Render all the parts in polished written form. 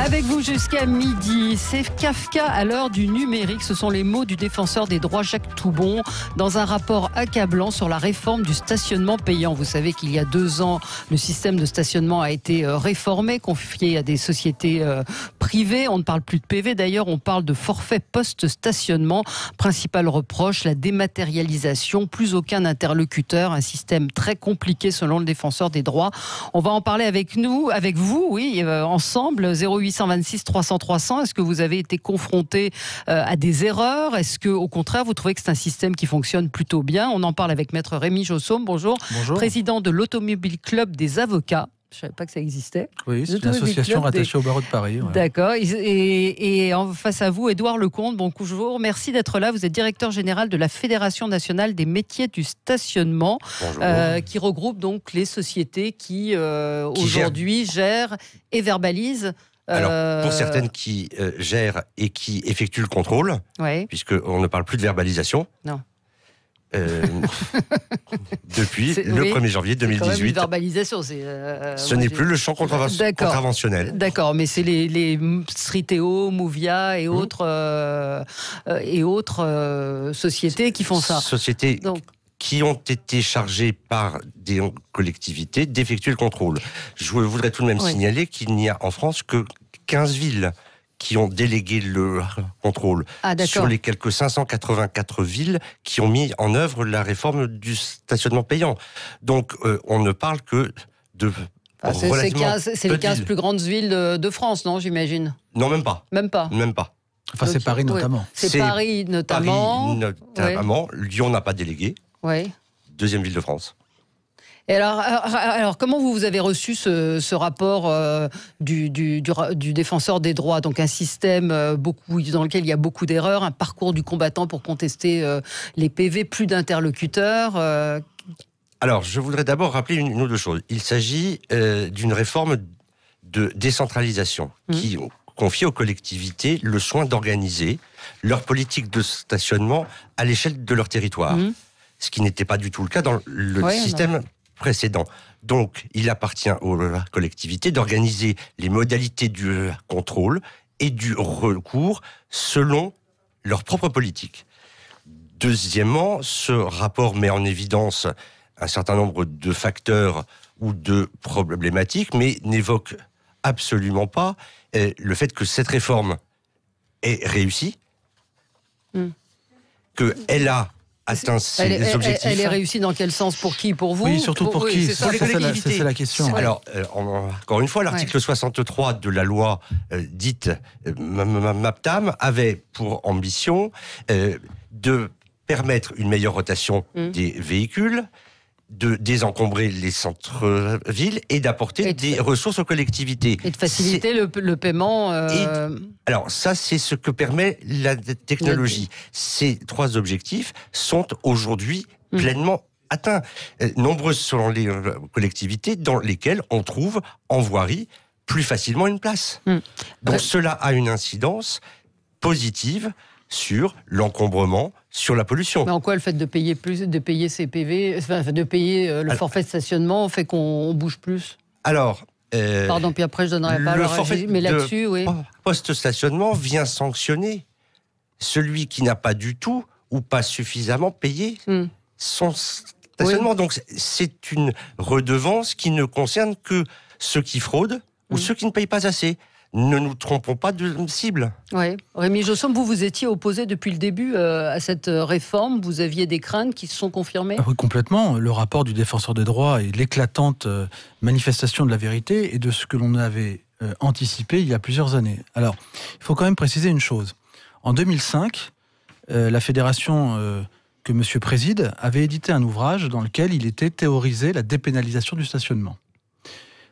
Avec vous jusqu'à midi, c'est Kafka à l'heure du numérique. Ce sont les mots du défenseur des droits Jacques Toubon dans un rapport accablant sur la réforme du stationnement payant. Vous savez qu'il y a 2 ans, le système de stationnement a été réformé, confié à des sociétés privées. On ne parle plus de PV d'ailleurs, on parle de forfait post-stationnement. Principal reproche, la dématérialisation, plus aucun interlocuteur, un système très compliqué selon le défenseur des droits. On va en parler avec vous, ensemble, 0826 300 300. Est-ce que vous avez été confronté à des erreurs? Est-ce que, au contraire, vous trouvez que c'est un système qui fonctionne plutôt bien? On en parle avec Maître Rémi Jossaume. Bonjour. Bonjour. Président de l'Automobile Club des avocats. Je ne savais pas que ça existait. Oui, c'est une association rattachée au barreau de Paris. Ouais. D'accord. Et face à vous, Édouard Lecomte, bonjour. Merci d'être là. Vous êtes directeur général de la Fédération nationale des métiers du stationnement, qui regroupe donc les sociétés qui aujourd'hui gèrent et verbalisent. Alors, pour certaines qui gèrent et qui effectuent le contrôle, puisqu'on ne parle plus de verbalisation. Non. Depuis le 1er janvier 2018. Une verbalisation, ce n'est plus le champ contraventionnel. D'accord, mais c'est les Striteo, Movia et autres sociétés qui font ça. Sociétés qui ont été chargées par des collectivités d'effectuer le contrôle. Je voudrais tout de même signaler qu'il n'y a en France que 15 villes qui ont délégué le contrôle sur les quelques 584 villes qui ont mis en œuvre la réforme du stationnement payant. Donc, on ne parle que de c'est les 15 plus grandes villes de France, non, j'imagine? Non, même pas. Même pas. Enfin, c'est Paris notamment. C'est Paris notamment. Lyon n'a pas délégué. Oui. 2e ville de France. Et alors, comment vous avez reçu ce rapport du défenseur des droits? Donc un système dans lequel il y a beaucoup d'erreurs, un parcours du combattant pour contester les PV, plus d'interlocuteurs. Alors, je voudrais d'abord rappeler une ou deux choses. Il s'agit d'une réforme de décentralisation qui confie aux collectivités le soin d'organiser leur politique de stationnement à l'échelle de leur territoire. Ce qui n'était pas du tout le cas dans le système précédent. Donc, il appartient aux collectivités d'organiser les modalités du contrôle et du recours selon leur propre politique. Deuxièmement, ce rapport met en évidence un certain nombre de facteurs ou de problématiques, mais n'évoque absolument pas le fait que cette réforme est réussie, qu'elle a atteint ses objectifs. Elle est réussie dans quel sens? Pour qui? Pour vous? Oui, surtout pour qui? Pour les collectivités. C'est la question. Alors, encore une fois, l'article 63 de la loi dite MAPTAM avait pour ambition de permettre une meilleure rotation des véhicules, de désencombrer les centres-villes et d'apporter des ressources aux collectivités. Et de faciliter le paiement. Alors ça, c'est ce que permet la technologie. Ces 3 objectifs sont aujourd'hui pleinement atteints. Nombreuses sont les collectivités dans lesquelles on trouve en voirie plus facilement une place. Donc cela a une incidence positive sur l'encombrement, sur la pollution. Mais en quoi le fait de payer ses PV, de payer le forfait de stationnement fait qu'on bouge plus? Alors, pardon, puis après je donnerai pas le forfait, mais là-dessus, post-stationnement vient sanctionner celui qui n'a pas du tout ou pas suffisamment payé son stationnement. Donc c'est une redevance qui ne concerne que ceux qui fraudent ou ceux qui ne payent pas assez. Ne nous trompons pas de cible. Oui. Rémi Jossaume, vous étiez opposé depuis le début à cette réforme. Vous aviez des craintes qui se sont confirmées? Oui, complètement. Le rapport du défenseur des droits et l'éclatante manifestation de la vérité et de ce que l'on avait anticipé il y a plusieurs années. Alors, il faut quand même préciser une chose. En 2005, la fédération que monsieur préside avait édité un ouvrage dans lequel il était théorisé la dépénalisation du stationnement.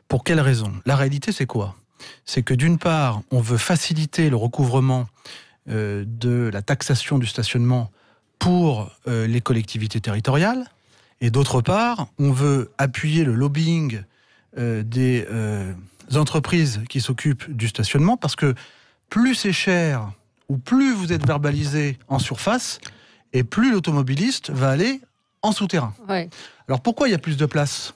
Pour quelle raison? La réalité, c'est quoi? C'est que d'une part, on veut faciliter le recouvrement de la taxation du stationnement pour les collectivités territoriales, et d'autre part, on veut appuyer le lobbying des entreprises qui s'occupent du stationnement, parce que plus c'est cher, ou plus vous êtes verbalisé en surface, et plus l'automobiliste va aller en souterrain. Ouais. Alors pourquoi il y a plus de place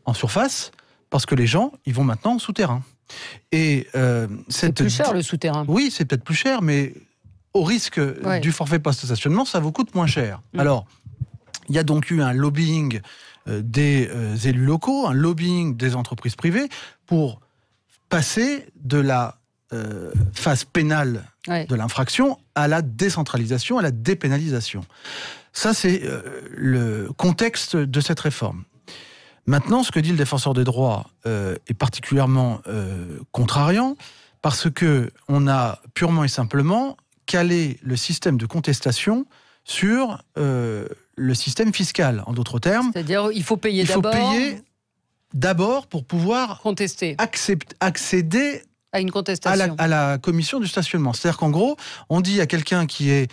en surface? Parce que les gens, ils vont maintenant en souterrain. Et c'est plus cher le souterrain. Oui, c'est peut-être plus cher, mais au risque du forfait post-stationnement, ça vous coûte moins cher. Alors, il y a donc eu un lobbying des élus locaux, un lobbying des entreprises privées pour passer de la phase pénale de l'infraction à la décentralisation, à la dépénalisation. Ça, c'est le contexte de cette réforme. Maintenant, ce que dit le défenseur des droits est particulièrement contrariant, parce qu'on a purement et simplement calé le système de contestation sur le système fiscal, en d'autres termes. C'est-à-dire il faut payer d'abord. Il faut payer d'abord pour pouvoir contester, accéder à une contestation, à la commission du stationnement. C'est-à-dire qu'en gros, on dit à quelqu'un qui est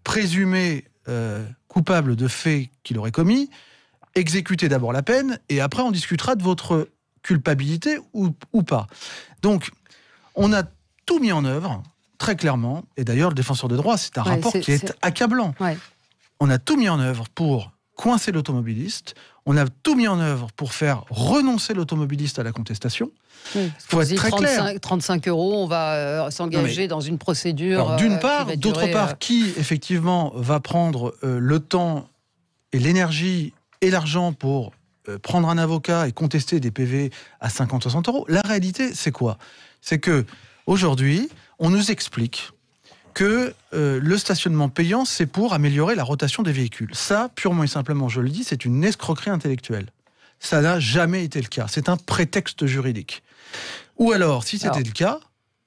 présumé coupable de faits qu'il aurait commis, exécutez d'abord la peine et après on discutera de votre culpabilité ou pas. Donc, on a tout mis en œuvre, très clairement, et d'ailleurs le défenseur des droits, c'est un rapport qui est accablant. On a tout mis en œuvre pour coincer l'automobiliste, on a tout mis en œuvre pour faire renoncer l'automobiliste à la contestation. Il faut être très clair. 35 €, on va s'engager dans une procédure. D'une part, d'autre part, qui effectivement va prendre le temps et l'énergie et l'argent pour prendre un avocat et contester des PV à 50-60 €. La réalité, c'est quoi? C'est que aujourd'hui, on nous explique que le stationnement payant, c'est pour améliorer la rotation des véhicules. Ça, purement et simplement, je le dis, c'est une escroquerie intellectuelle. Ça n'a jamais été le cas. C'est un prétexte juridique. Ou alors, si c'était le cas,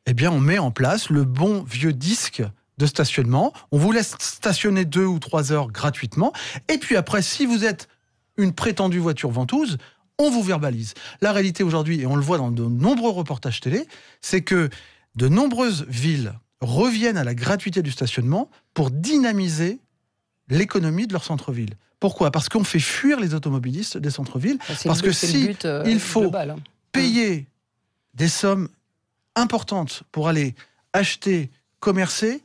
eh bien, on met en place le bon vieux disque de stationnement. On vous laisse stationner 2 ou 3 heures gratuitement. Et puis après, si vous êtes une prétendue voiture ventouse, on vous verbalise. La réalité aujourd'hui, et on le voit dans de nombreux reportages télé, c'est que de nombreuses villes reviennent à la gratuité du stationnement pour dynamiser l'économie de leur centre-ville. Pourquoi? Parce qu'on fait fuir les automobilistes des centres-villes. Parce que si il faut payer des sommes importantes pour aller acheter, commercer,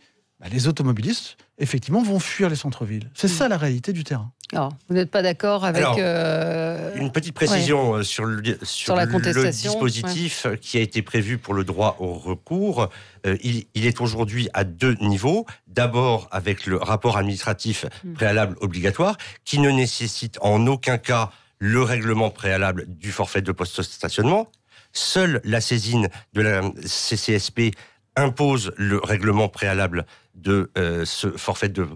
les automobilistes, effectivement, vont fuir les centres-villes. C'est ça la réalité du terrain. Alors, vous n'êtes pas d'accord avec... une petite précision sur le dispositif qui a été prévu pour le droit au recours. Il est aujourd'hui à 2 niveaux. D'abord, avec le rapport administratif préalable obligatoire, qui ne nécessite en aucun cas le règlement préalable du forfait de post-stationnement. Seule la saisine de la CCSP impose le règlement préalable de ce forfait de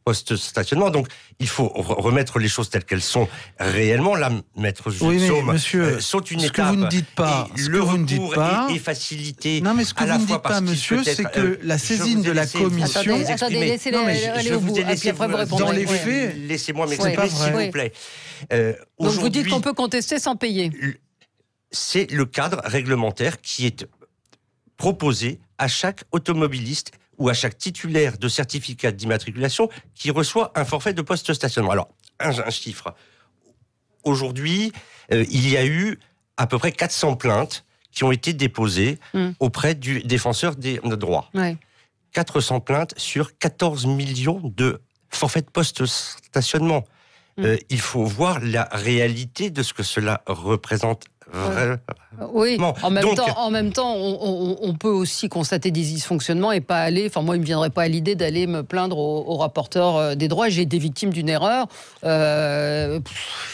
post-stationnement. Donc, il faut remettre les choses telles qu'elles sont réellement. Là, maître Saume, monsieur, sont une étape. Ce que vous ne dites pas, le recours est facilité. Non, mais ce que vous ne dites pas, monsieur, c'est que la saisine de la commission... Attendez, laissez-les aller au bout. Puis après, vous répondrez. Dans les faits... Laissez-moi m'exprimer, s'il vous plaît. Donc, vous dites qu'on peut contester sans payer. C'est le cadre réglementaire qui est proposé à chaque automobiliste ou à chaque titulaire de certificat d'immatriculation qui reçoit un forfait de post-stationnement. Alors, un chiffre. Aujourd'hui, il y a eu à peu près 400 plaintes qui ont été déposées auprès du défenseur des droits. 400 plaintes sur 14 millions de forfaits de post-stationnement. Il faut voir la réalité de ce que cela représente. Oui, en même temps, on peut aussi constater des dysfonctionnements et pas aller... Enfin, moi, il ne me viendrait pas à l'idée d'aller me plaindre au rapporteur des droits. J'ai été victime d'une erreur. Il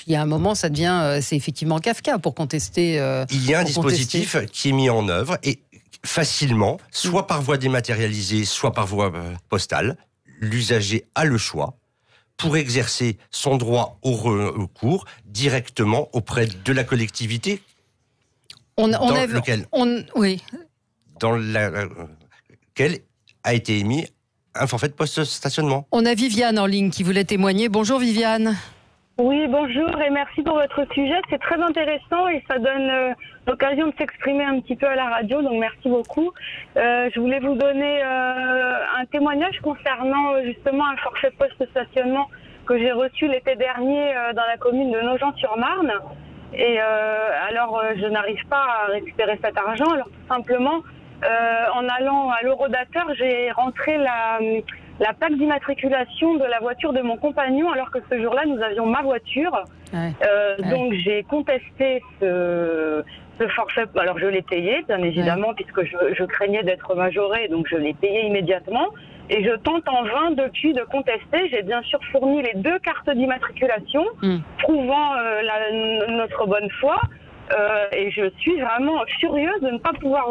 y a un moment, ça devient... c'est effectivement Kafka pour contester... il y a un dispositif qui est mis en œuvre et facilement, soit par voie dématérialisée, soit par voie postale. L'usager a le choix pour exercer son droit au recours directement auprès de la collectivité dans laquelle a été émis un forfait de post-stationnement. On a Viviane en ligne qui voulait témoigner. Bonjour Viviane. Oui, bonjour et merci pour votre sujet. C'est très intéressant et ça donne l'occasion de s'exprimer un petit peu à la radio, donc merci beaucoup. Je voulais vous donner un témoignage concernant justement un forfait post-stationnement que j'ai reçu l'été dernier dans la commune de Nogent-sur-Marne. Et alors, je n'arrive pas à récupérer cet argent. Alors, tout simplement, en allant à l'Eurodateur, j'ai rentré la plaque d'immatriculation de la voiture de mon compagnon, alors que ce jour-là, nous avions ma voiture. Donc, j'ai contesté Ce forfait, alors je l'ai payé, bien évidemment, puisque je craignais d'être majorée, donc je l'ai payé immédiatement. Et je tente en vain depuis de contester. J'ai bien sûr fourni les 2 cartes d'immatriculation prouvant notre bonne foi. Et je suis vraiment furieuse de ne pas pouvoir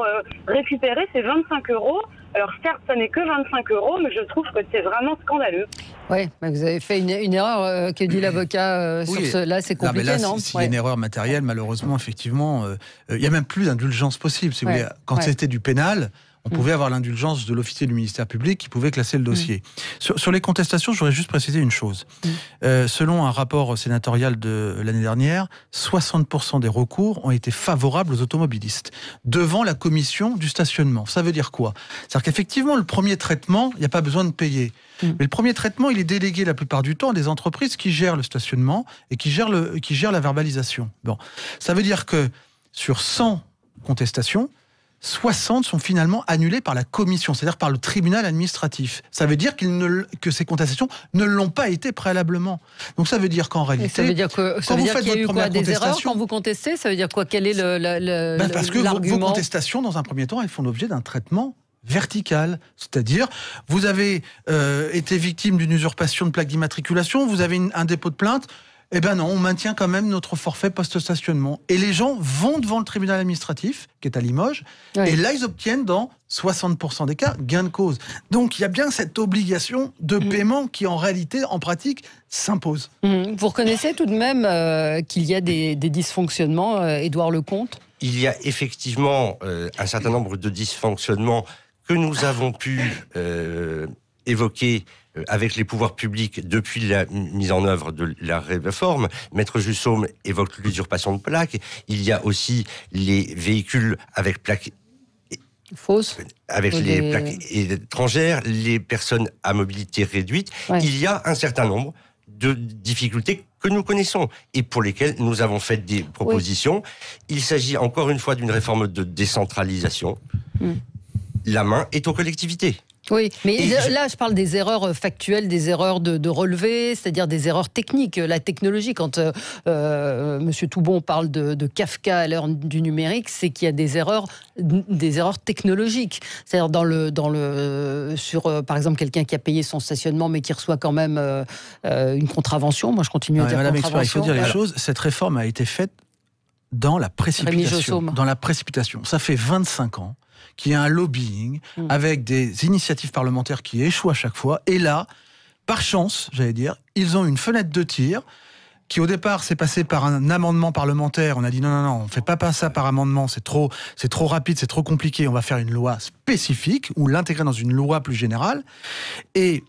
récupérer ces 25 €. Alors certes, ça n'est que 25 €, mais je trouve que c'est vraiment scandaleux. Oui, vous avez fait une erreur, que dit l'avocat sur ce. Là, c'est compliqué, non? S'il y a une erreur matérielle, malheureusement, effectivement, il n'y a même plus d'indulgence possible. Si vous voulez. Quand c'était du pénal, on pouvait avoir l'indulgence de l'officier du ministère public qui pouvait classer le dossier. Sur les contestations, je voudrais juste préciser une chose. Selon un rapport sénatorial de l'année dernière, 60% des recours ont été favorables aux automobilistes devant la commission du stationnement. Ça veut dire quoi? C'est-à-dire qu'effectivement, le premier traitement, il n'y a pas besoin de payer. Mais le premier traitement, il est délégué la plupart du temps à des entreprises qui gèrent le stationnement et qui gèrent la verbalisation. Bon. Ça veut dire que sur 100 contestations, 60 sont finalement annulés par la commission, c'est-à-dire par le tribunal administratif. Ça veut dire que ces contestations ne l'ont pas été préalablement. Donc ça veut dire qu'en réalité... Et ça veut dire qu'il y a eu quoi, des erreurs quand vous contestez? Ça veut dire quoi? Quel est l'argument? Parce que vos contestations, dans un premier temps, elles font l'objet d'un traitement vertical, c'est-à-dire vous avez été victime d'une usurpation de plaque d'immatriculation, vous avez un dépôt de plainte. Eh bien non, on maintient quand même notre forfait post-stationnement. Et les gens vont devant le tribunal administratif, qui est à Limoges, et là, ils obtiennent dans 60% des cas gain de cause. Donc, il y a bien cette obligation de paiement qui, en réalité, en pratique, s'impose. Vous reconnaissez tout de même qu'il y a des dysfonctionnements, Édouard Lecomte? Il y a effectivement un certain nombre de dysfonctionnements que nous avons pu évoquer avec les pouvoirs publics depuis la mise en œuvre de la réforme. Maître Jussaume évoque l'usurpation de plaques. Il y a aussi les véhicules avec plaques fausses, avec les plaques étrangères, les personnes à mobilité réduite. Il y a un certain nombre de difficultés que nous connaissons et pour lesquelles nous avons fait des propositions. Il s'agit encore une fois d'une réforme de décentralisation. La main est aux collectivités. Oui, mais là, je parle des erreurs factuelles, des erreurs de relevé, c'est-à-dire des erreurs techniques. La technologie, quand Monsieur Toubon parle de Kafka à l'heure du numérique, c'est qu'il y a des erreurs technologiques. C'est-à-dire sur par exemple, quelqu'un qui a payé son stationnement, mais qui reçoit quand même une contravention. Moi, je continue à dire Madame contravention. Expert, il faut dire les choses. Cette réforme a été faite dans la précipitation. Dans la précipitation. Ça fait 25 ans qu'il y a un lobbying avec des initiatives parlementaires qui échouent à chaque fois. Et là, par chance, j'allais dire, ils ont une fenêtre de tir qui, au départ, s'est passée par un amendement parlementaire. On a dit non, on ne fait pas ça par amendement, c'est trop rapide, c'est trop compliqué. On va faire une loi spécifique ou l'intégrer dans une loi plus générale. Et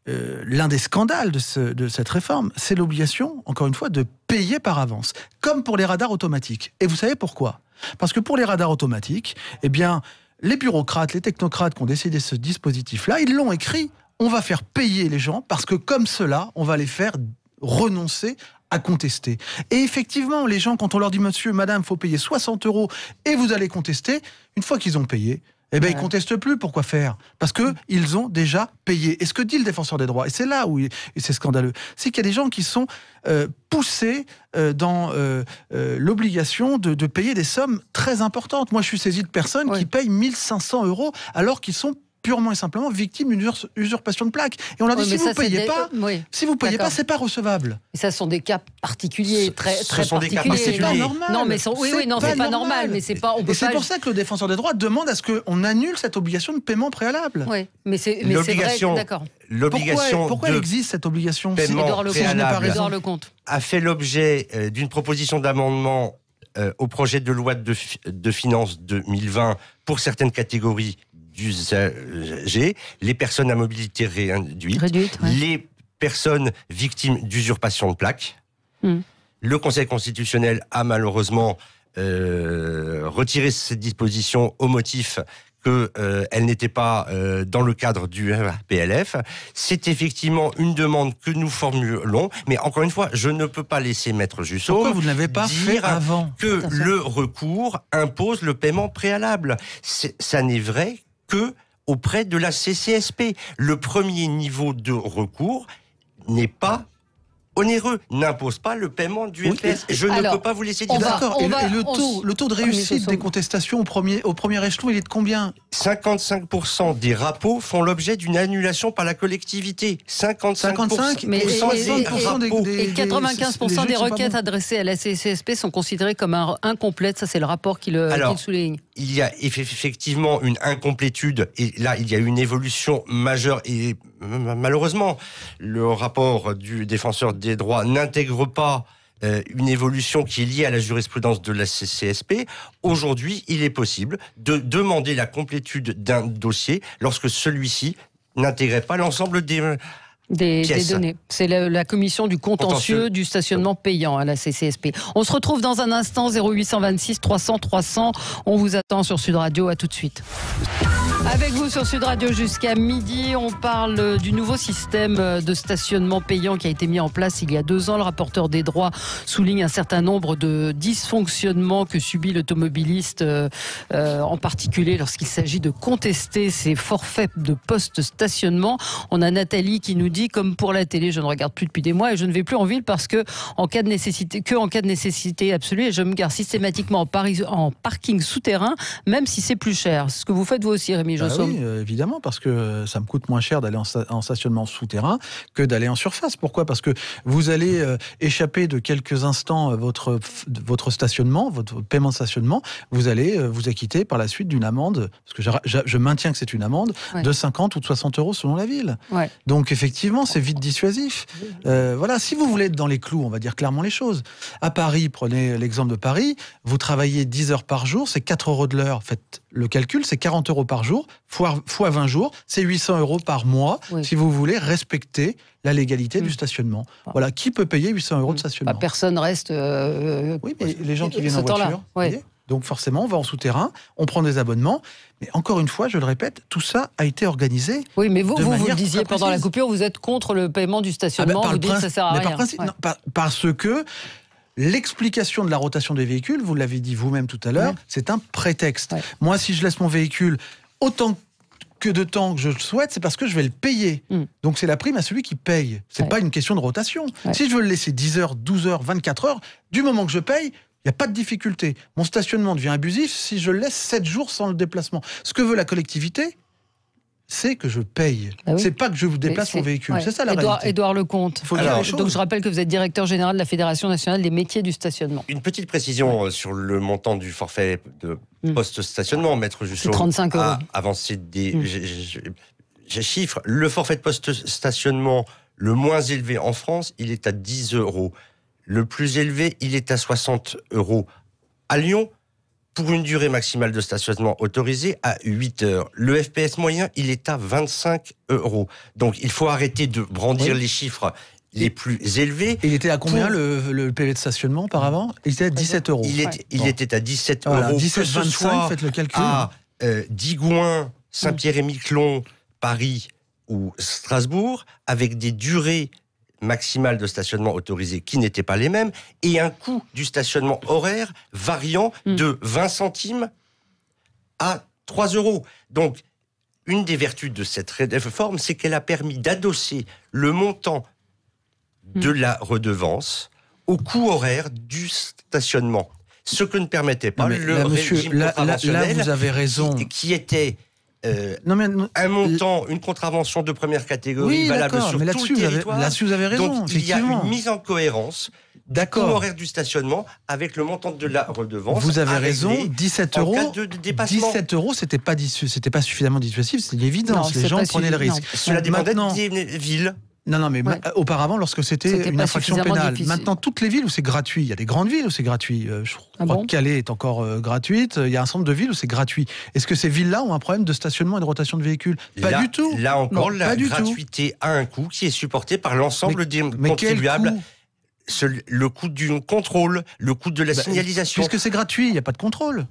l'un des scandales de cette réforme, c'est l'obligation, encore une fois, de payer par avance, comme pour les radars automatiques. Et vous savez pourquoi? Parce que pour les radars automatiques, eh bien, les bureaucrates, les technocrates qui ont décidé ce dispositif-là, ils l'ont écrit, on va faire payer les gens, parce que comme cela, on va les faire renoncer à contester. Et effectivement, les gens, quand on leur dit « Monsieur, madame, il faut payer 60 € et vous allez contester », une fois qu'ils ont payé, eh bien, ils ne contestent plus. Pourquoi faire? Parce qu'ils ont déjà payé. Et ce que dit le défenseur des droits, et c'est là où c'est scandaleux, c'est qu'il y a des gens qui sont poussés dans l'obligation de payer des sommes très importantes. Moi, je suis saisi de personnes qui payent 1 500 € alors qu'ils sont purement et simplement victimes d'une usurpation de plaques. Et on leur dit, si vous ne payez pas, c'est pas recevable. Et ça sont des cas particuliers, très particuliers. Mais c'est pas normal. Non, mais c'est pas normal. Mais c'est pas. C'est pour ça que le défenseur des droits demande à ce qu'on annule cette obligation de paiement préalable. Oui, mais c'est vrai. D'accord. Pourquoi existe cette obligation paiement préalable Édouard Lecomte a fait l'objet d'une proposition d'amendement au projet de loi de finances 2020 pour certaines catégories d'usagers, les personnes à mobilité réduite, les personnes victimes d'usurpation de plaques. Le Conseil constitutionnel a malheureusement retiré cette disposition au motif qu'elle n'était pas dans le cadre du PLF. C'est effectivement une demande que nous formulons, mais encore une fois, je ne peux pas laisser Maître Jussaume Pourquoi vous ne l'avez pas fait avant que le recours impose le paiement préalable. Ça n'est vrai que auprès de la CCSP. Le premier niveau de recours n'est pas onéreux, n'impose pas le paiement du FPS. Je ne peux pas vous laisser dire ça. D'accord. Et le taux de réussite des contestations au premier échelon, il est de combien ? 55% des rapports font l'objet d'une annulation par la collectivité. 55% des rapports. Et 95% des requêtes adressées à la CCSP sont considérées comme incomplètes. Ça, c'est le rapport qui le souligne. Il y a effectivement une incomplétude, et là, il y a une évolution majeure, et malheureusement, le rapport du défenseur des droits n'intègre pas une évolution qui est liée à la jurisprudence de la CCSP. Aujourd'hui, il est possible de demander la complétude d'un dossier lorsque celui-ci n'intégrait pas l'ensemble des données. C'est la commission du contentieux du stationnement payant à la CCSP. On se retrouve dans un instant, 0826 300 300. On vous attend sur Sud Radio. À tout de suite. Avec vous sur Sud Radio jusqu'à midi, on parle du nouveau système de stationnement payant qui a été mis en place il y a 2 ans. Le rapporteur des droits souligne un certain nombre de dysfonctionnements que subit l'automobiliste, en particulier lorsqu'il s'agit de contester ses forfaits de post-stationnement. On a Nathalie qui nous dit, comme pour la télé, je ne regarde plus depuis des mois et je ne vais plus en ville parce que en cas de nécessité absolue, et je me gare systématiquement en parking souterrain, même si c'est plus cher. C'est ce que vous faites vous aussi, Rémi Josson. Oui, évidemment, parce que ça me coûte moins cher d'aller en stationnement souterrain que d'aller en surface. Pourquoi ? Parce que vous allez échapper de quelques instants votre stationnement, votre paiement de stationnement, vous allez vous acquitter par la suite d'une amende, parce que je maintiens que c'est une amende, de 50 ou de 60 euros selon la ville. Ouais. Donc effectivement, c'est vite dissuasif. Voilà, si vous voulez être dans les clous, on va dire clairement les choses. À Paris, prenez l'exemple de Paris, vous travaillez 10 heures par jour, c'est 4 euros de l'heure. Faites le calcul, c'est 40 euros par jour, fois 20 jours, c'est 800 euros par mois, si vous voulez respecter la légalité du stationnement. Voilà, qui peut payer 800 euros de stationnement ? Personne reste... Oui, les gens qui viennent en voiture. Donc forcément, on va en souterrain, on prend des abonnements. Mais encore une fois, je le répète, tout ça a été organisé. Oui, mais vous le disiez pendant la coupure, vous êtes contre le paiement du stationnement, vous dites que ça sert à rien. Parce que l'explication de la rotation des véhicules, vous l'avez dit vous-même tout à l'heure, c'est un prétexte. Ouais. Moi, si je laisse mon véhicule autant que de temps que je le souhaite, c'est parce que je vais le payer. Donc c'est la prime à celui qui paye. C'est pas une question de rotation. Si je veux le laisser 10 heures, 12 heures, 24 heures, du moment que je paye, il n'y a pas de difficulté. Mon stationnement devient abusif si je le laisse 7 jours sans le déplacement. Ce que veut la collectivité, c'est que je paye. C'est pas que je vous déplace mon véhicule. C'est ça la réalité. Édouard Lecomte. Donc je rappelle que vous êtes directeur général de la Fédération nationale des métiers du stationnement. Une petite précision sur le montant du forfait de post-stationnement. Maître Jussot 35 euros. A avancé des chiffres. Le forfait de post-stationnement le moins élevé en France, il est à 10 euros. Le plus élevé, il est à 60 euros. À Lyon, pour une durée maximale de stationnement autorisée à 8 heures. Le FPS moyen, il est à 25 euros. Donc, il faut arrêter de brandir les chiffres les plus élevés. Il était à combien le PV de stationnement auparavant ? Il était à 17 euros. Il était à 17 euros. 17,25, faites le calcul. À Digoin, Saint-Pierre-et-Miquelon, Paris ou Strasbourg, avec des durées maximale de stationnement autorisé qui n'étaient pas les mêmes, et un coût du stationnement horaire variant de 20 centimes à 3 euros. Donc, une des vertus de cette réforme, c'est qu'elle a permis d'adosser le montant de la redevance au coût horaire du stationnement. Ce que ne permettait pas le régime contraventionnel, là, vous avez raison. Qui était... un montant, une contravention de première catégorie valable sur tout le territoire. Là-dessus, vous avez raison. Donc, il y a une mise en cohérence du coût horaire du stationnement avec le montant de la redevance. Vous avez raison, 17 euros. En cas de dépassement. 17 euros, c'était pas suffisamment dissuasif, c'est l'évidence. Les gens prenaient le risque. Cela dépendait des villes. Non, mais auparavant, lorsque c'était une infraction pénale. Difficile. Maintenant, toutes les villes où c'est gratuit, il y a des grandes villes où c'est gratuit. Je crois que Calais est encore gratuite. Il y a un certain nombre de villes où c'est gratuit. Est-ce que ces villes-là ont un problème de stationnement et de rotation de véhicules ? Pas du tout. Là encore, la gratuité a un coût qui est supporté par l'ensemble des contribuables. Le coût du contrôle, le coût de la signalisation. Puisque c'est gratuit, il n'y a pas de contrôle.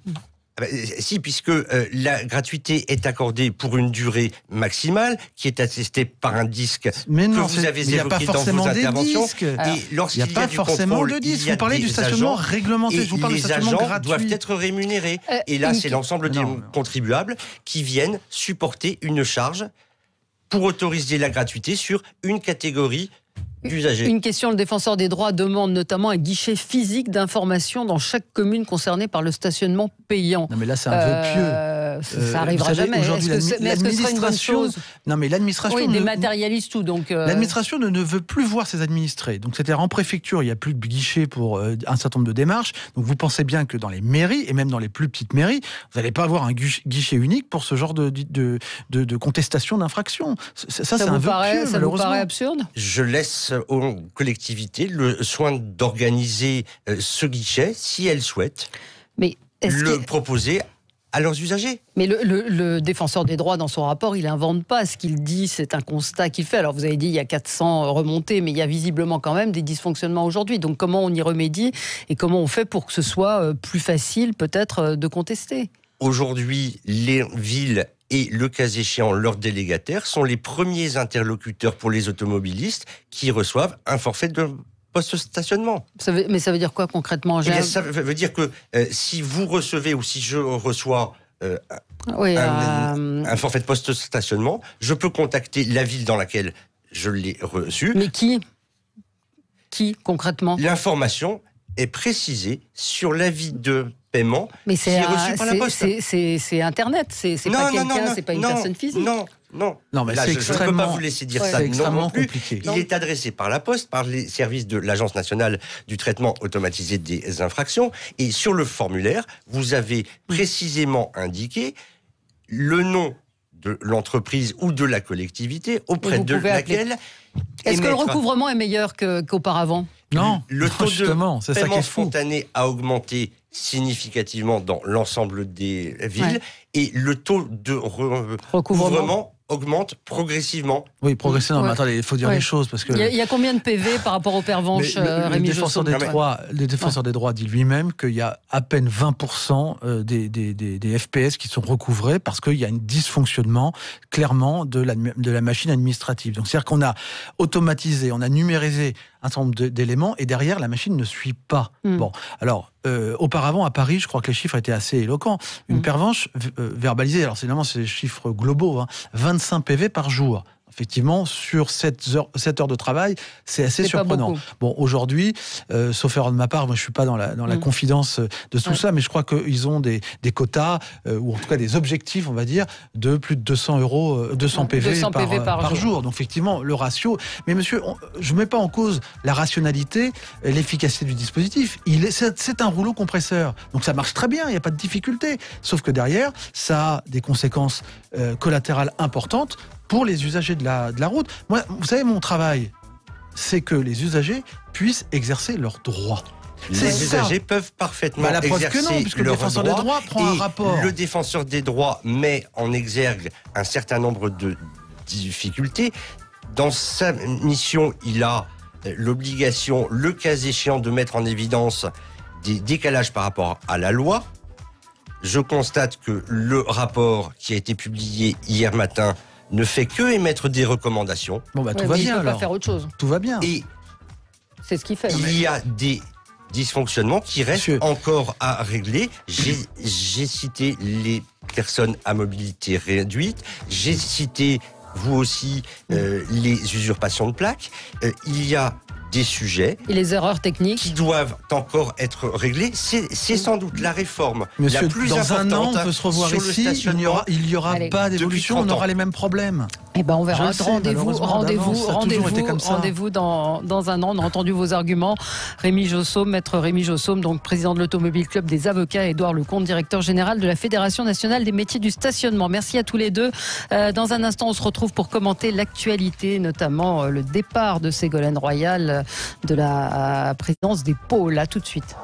Si, puisque la gratuité est accordée pour une durée maximale, qui est attestée par un disque que vous avez évoqué dans vos interventions. Et lorsqu'il y a du contrôle, vous parlez du stationnement réglementé. Je vous parle du stationnement gratuit. Les agents doivent être rémunérés. Et là, c'est l'ensemble des contribuables qui viennent supporter une charge pour autoriser la gratuité sur une catégorie d'usagers. Une question, le défenseur des droits demande notamment un guichet physique d'information dans chaque commune concernée par le stationnement payant. Non mais là c'est un vœu pieux. Ça arrivera jamais. Aujourd'hui, Est-ce que ce serait une bonne chose? Non mais l'administration... Oui, dématérialise tout. Donc l'administration ne veut plus voir ses administrés. Donc c'est-à-dire en préfecture, il n'y a plus de guichet pour un certain nombre de démarches. Donc vous pensez bien que dans les mairies, et même dans les plus petites mairies, vous n'allez pas avoir un guichet unique pour ce genre de contestation d'infraction. Ça c'est un vœu pieux, ça vous paraît absurde? Je laisse aux collectivités le soin d'organiser ce guichet, si elles souhaitent, mais proposer à leurs usagers. Mais le défenseur des droits, dans son rapport, il n'invente pas ce qu'il dit, c'est un constat qu'il fait. Alors vous avez dit il y a 400 remontées, mais il y a visiblement quand même des dysfonctionnements aujourd'hui. Donc comment on y remédie et comment on fait pour que ce soit plus facile peut-être de contester? Aujourd'hui, les villes et le cas échéant, leurs délégataires sont les premiers interlocuteurs pour les automobilistes qui reçoivent un forfait de post-stationnement. Mais ça veut dire quoi concrètement? Ça veut dire que si vous recevez ou si je reçois un forfait de post-stationnement, je peux contacter la ville dans laquelle je l'ai reçu. Mais qui concrètement? L'information est précisée sur l'avis de paiement qui est reçu par la poste. C'est Internet, c'est pas quelqu'un, c'est pas une personne physique. Non, mais là, je ne peux pas vous laisser dire ça. C'est extrêmement plus. Compliqué. Il est adressé par la Poste, par les services de l'Agence nationale du traitement automatisé des infractions. Et sur le formulaire, vous avez précisément indiqué le nom de l'entreprise ou de la collectivité auprès de laquelle... Est-ce que le recouvrement est meilleur qu'auparavant? Non, le taux justement, de paiement spontané a augmenté significativement dans l'ensemble des villes et le taux de recouvrement augmente progressivement. Oui, progressivement. Mais attendez, il faut dire les choses parce que il y a combien de PV par rapport au pervenche, Rémi Josson? Le défenseur des droits dit lui-même qu'il y a à peine 20% des FPS qui sont recouvrés parce qu'il y a un dysfonctionnement clairement de la machine administrative. Donc c'est-à-dire qu'on a automatisé, on a numérisé un certain nombre d'éléments et derrière la machine ne suit pas. Bon, alors auparavant à Paris, je crois que les chiffres étaient assez éloquents. Une pervenche verbalisée, alors évidemment c'est des chiffres globaux, 25 PV par jour. Effectivement, sur 7 heures de travail, c'est assez surprenant. Bon, aujourd'hui, sauf erreur de ma part, moi je ne suis pas dans la confidence de tout ça, mais je crois qu'ils ont des quotas, ou en tout cas des objectifs, on va dire, de plus de 200 PV par jour. Donc effectivement, le ratio... Mais monsieur, je ne mets pas en cause la rationalité, l'efficacité du dispositif. C'est un rouleau compresseur. Donc ça marche très bien, il n'y a pas de difficulté. Sauf que derrière, ça a des conséquences collatérales importantes pour les usagers de la route. Moi, vous savez, mon travail, c'est que les usagers puissent exercer leurs droits. Les usagers peuvent parfaitement exercer non, puisque le défenseur des droits prend un rapport. Le défenseur des droits met en exergue un certain nombre de difficultés. Dans sa mission, il a l'obligation, le cas échéant, de mettre en évidence des décalages par rapport à la loi. Je constate que le rapport qui a été publié hier matin ne fait que émettre des recommandations. Bon, tout va bien, il ne peut alors. pas faire autre chose. Tout va bien. Et c'est ce qu'il fait. Il y a des dysfonctionnements qui restent encore à régler. J'ai cité les personnes à mobilité réduite. J'ai cité, vous aussi, les usurpations de plaques. Il y a des sujets et les erreurs techniques qui doivent encore être réglés. C'est sans doute la réforme Monsieur, la plus dans importante. Un an, on peut se revoir ici, il n'y aura pas d'évolution, on aura les mêmes problèmes. Eh ben on verra. Rendez-vous dans un an. On a entendu vos arguments. Rémi Josson, maître Rémi Josson, donc président de l'Automobile Club des avocats, Édouard Lecomte, directeur général de la Fédération nationale des métiers du stationnement. Merci à tous les deux. Dans un instant, on se retrouve pour commenter l'actualité, notamment le départ de Ségolène Royal de la présidence des pôles. À tout de suite.